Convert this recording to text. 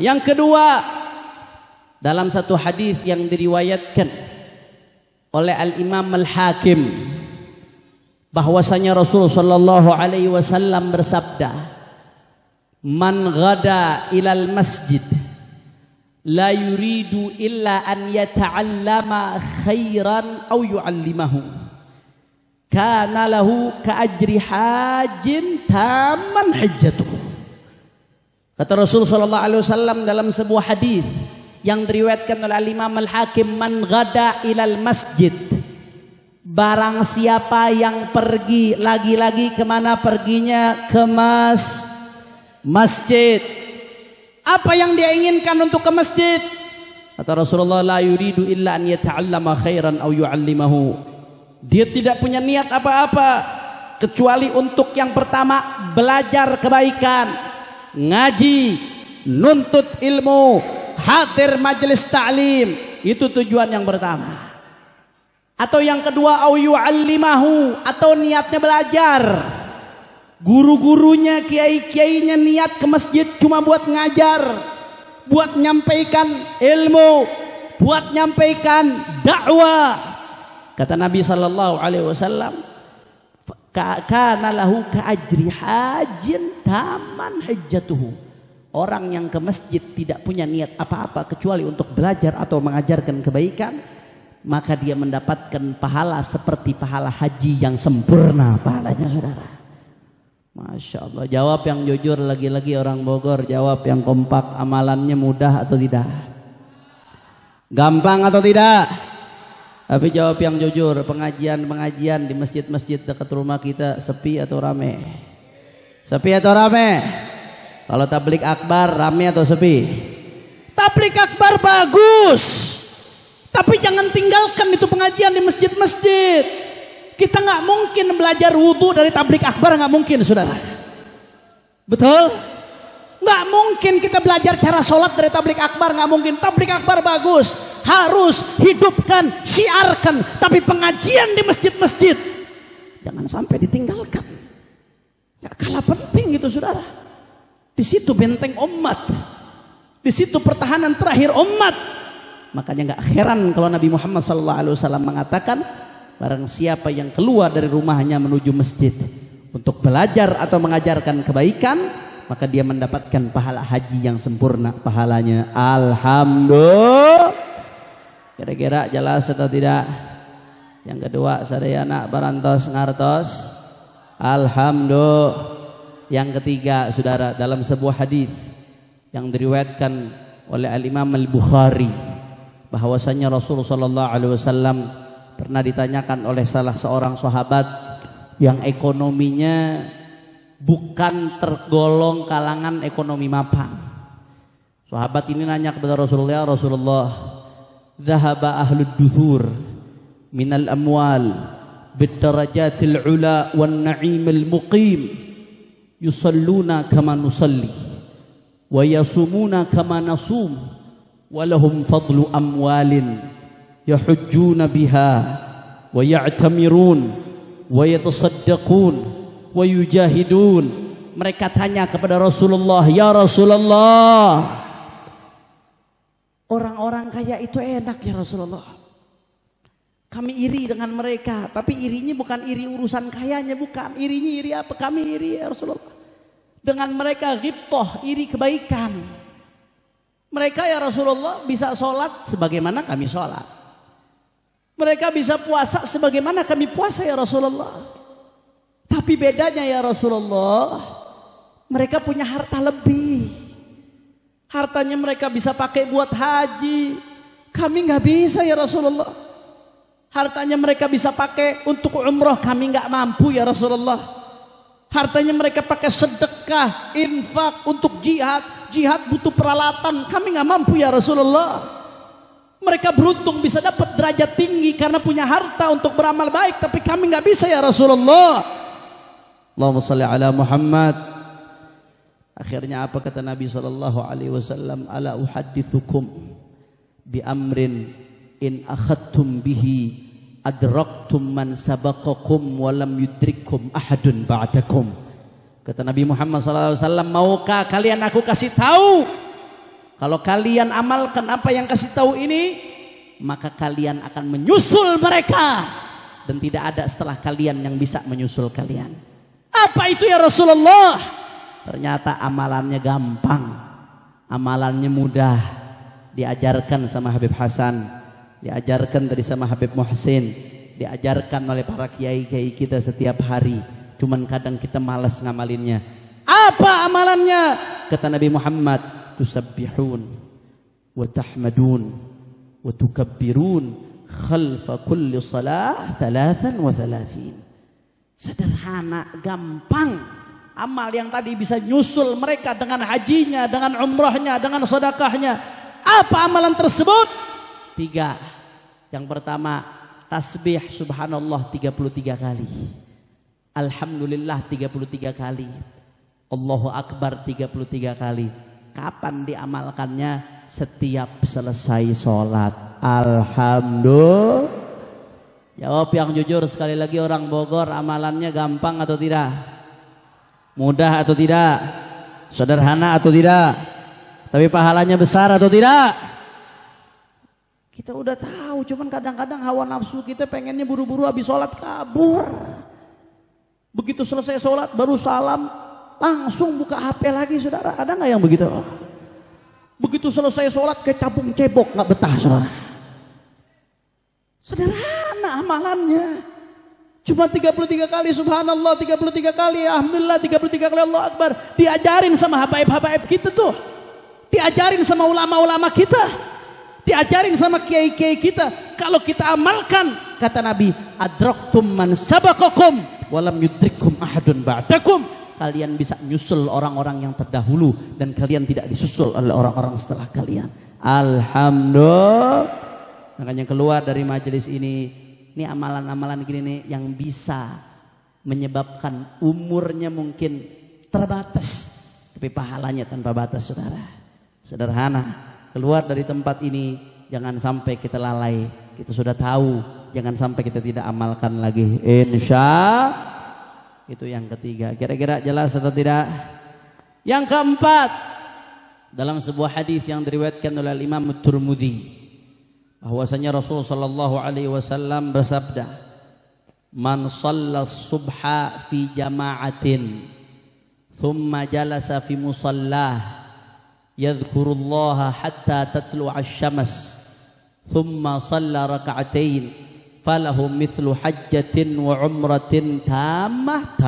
Yang kedua, dalam satu hadis yang diriwayatkan oleh Al-Imam Al-Hakim, bahwasanya Rasul sallallahu alaihi wasallam bersabda, "Man ghada ilal masjid la yuridu illa an yata'allama khairan aw yu'allimahu, kana lahu ka ajri hajin tamman hajjatuh." Kata Rasul sallallahu alaihi wasallam dalam sebuah hadis yang diriwayatkan oleh Al-Imam Al-Hakim, "Man ghada ilal masjid", barang siapa yang pergi, lagi-lagi kemana perginya? Ke masjid. Apa yang dia inginkan untuk ke masjid? Kata Rasulullah, "La yuridu illa an yata'allama khairan aw yu'allimahu." Dia tidak punya niat apa-apa kecuali untuk yang pertama, belajar kebaikan, ngaji, nuntut ilmu, hadir majelis ta'lim. Itu tujuan yang pertama. Atau yang kedua, au yu'allimahu, atau niatnya belajar. Guru-gurunya, kiai-kiainya niat ke masjid cuma buat ngajar, buat nyampaikan ilmu, buat nyampaikan dakwah. Kata Nabi sallallahu alaihi wasallam, kana lahu ka ajri hajin taman hajjatuhu. Orang yang ke masjid tidak punya niat apa-apa kecuali untuk belajar atau mengajarkan kebaikan, maka dia mendapatkan pahala seperti pahala haji yang sempurna pahalanya, saudara. Masya Allah. Jawab yang jujur, lagi-lagi orang Bogor. Jawab yang kompak. Amalannya mudah atau tidak? Gampang atau tidak? Tapi jawab yang jujur. Pengajian di masjid-masjid dekat rumah kita sepi atau rame? Sepi atau rame? Kalau tablik akbar rame atau sepi? Tablik akbar bagus, tapi jangan tinggalkan itu pengajian di masjid-masjid. Kita nggak mungkin belajar wudhu dari tablik akbar, nggak mungkin, saudara. Betul? Nggak mungkin kita belajar cara sholat dari tablik akbar, nggak mungkin. Tablik akbar bagus, harus hidupkan, syiarkan. Tapi pengajian di masjid-masjid jangan sampai ditinggalkan. Nggak kalah penting itu, saudara. Di situ benteng umat, di situ pertahanan terakhir umat. Makanya nggak heran kalau Nabi Muhammad SAW mengatakan, barang siapa yang keluar dari rumahnya menuju masjid untuk belajar atau mengajarkan kebaikan, maka dia mendapatkan pahala haji yang sempurna pahalanya. Alhamdulillah. Kira-kira jelas atau tidak? Yang kedua, sadayana barantos ngartos. Alhamdulillah. Yang ketiga, saudara, dalam sebuah hadis yang diriwayatkan oleh Al-Imam Al-Bukhari, bahwasanya Rasulullah SAW pernah ditanyakan oleh salah seorang sahabat yang ekonominya bukan tergolong kalangan ekonomi mapan. Sahabat ini nanya kepada Rasulullah, "Ya Rasulullah, dhahaba ahlud duthur minal amwal bid-darajatil ula wan na'imil muqim, yusalluna kama nusalli wa yasumuna kama nasum wa lahum fadlu amwalin yahujjuna biha wa ya'tamirun wa yatasaddaqun wa yujahidun." Mereka tanya kepada Rasulullah, "Ya Rasulullah, orang-orang kaya itu enak ya Rasulullah. Kami iri dengan mereka, tapi irinya bukan iri urusan kayanya, bukan. Irinya iri apa? Kami iri ya Rasulullah. Dengan mereka ghibthah, iri kebaikan. Mereka ya Rasulullah bisa sholat sebagaimana kami sholat. Mereka bisa puasa sebagaimana kami puasa ya Rasulullah. Tapi bedanya ya Rasulullah, mereka punya harta lebih. Hartanya mereka bisa pakai buat haji, kami nggak bisa ya Rasulullah. Hartanya mereka bisa pakai untuk umroh, kami nggak mampu ya Rasulullah. Hartanya mereka pakai sedekah, infak untuk jihad. Jihad butuh peralatan, kami nggak mampu ya Rasulullah. Mereka beruntung bisa dapat derajat tinggi karena punya harta untuk beramal baik, tapi kami nggak bisa ya Rasulullah. Allahumma shalli ala Muhammad. Akhirnya apa kata Nabi sallallahu alaihi wasallam? "Ala uhaddithukum bi amrin in akhadtum bihi adraktum man sabaqakum wa lam yudrikkum ahadun ba'dakum." Kata Nabi Muhammad SAW, "Maukah kalian aku kasih tahu Kalau kalian amalkan apa yang kasih tahu ini, maka kalian akan menyusul mereka, dan tidak ada setelah kalian yang bisa menyusul kalian. Apa itu ya Rasulullah? Ternyata amalannya gampang, amalannya mudah. Diajarkan sama Habib Hasan, diajarkan tadi sama Habib Muhsin, diajarkan oleh para kiai-kiai kita setiap hari. Cuman kadang kita malas ngamalinnya. Apa amalannya? Kata Nabi Muhammad, tusabbihun wa tahmadun wa tukabbirun khalfa kulli salah 33. Sederhana, gampang. Amal yang tadi bisa nyusul mereka dengan hajinya, dengan umrahnya, dengan sedekahnya. Apa amalan tersebut? 3. Yang pertama, tasbih subhanallah 33 kali. Alhamdulillah 33 kali. Allahu Akbar 33 kali. Kapan diamalkannya? Setiap selesai sholat. Alhamdulillah. Jawab yang jujur sekali lagi orang Bogor, amalannya gampang atau tidak? Mudah atau tidak? Sederhana atau tidak? Tapi pahalanya besar atau tidak? Kita udah tahu, cuman kadang-kadang hawa nafsu kita pengennya buru-buru habis sholat kabur. Begitu selesai sholat baru salam, langsung buka HP lagi, saudara. Ada nggak yang begitu? Begitu selesai sholat kayak cabung cebok, nggak betah, saudara. Sederhana amalannya. Cuma 33 kali subhanallah, 33 kali alhamdulillah, 33 kali Allah Akbar. Diajarin sama habaib-habaib kita tuh. Diajarin sama ulama-ulama kita. Diajarin sama kiai-kiai kita. Kalau kita amalkan, kata Nabi, adraktum man sabaqakum walam yudrikum ahadun ba'dakum. Kalian bisa nyusul orang-orang yang terdahulu, dan kalian tidak disusul oleh orang-orang setelah kalian. Alhamdulillah. Makanya keluar dari majelis ini amalan-amalan gini nih yang bisa menyebabkan umurnya mungkin terbatas, tapi pahalanya tanpa batas, saudara. Sederhana. Keluar dari tempat ini, jangan sampai kita lalai. Kita sudah tahu, jangan sampai kita tidak amalkan lagi. Insya itu yang ketiga. Kira-kira jelas atau tidak? Yang keempat, dalam sebuah hadis yang diriwayatkan oleh Imam Tirmidzi, bahwasanya Rasul sallallahu alaihi wasallam bersabda, "Man shalla subha fi jama'atin, thumma jalasa fi musallah, yadhkurullaha hatta tatlu'a asy-syams, thumma shalla rak'atain, falahu mithlu hajjatin wa umratin tammah."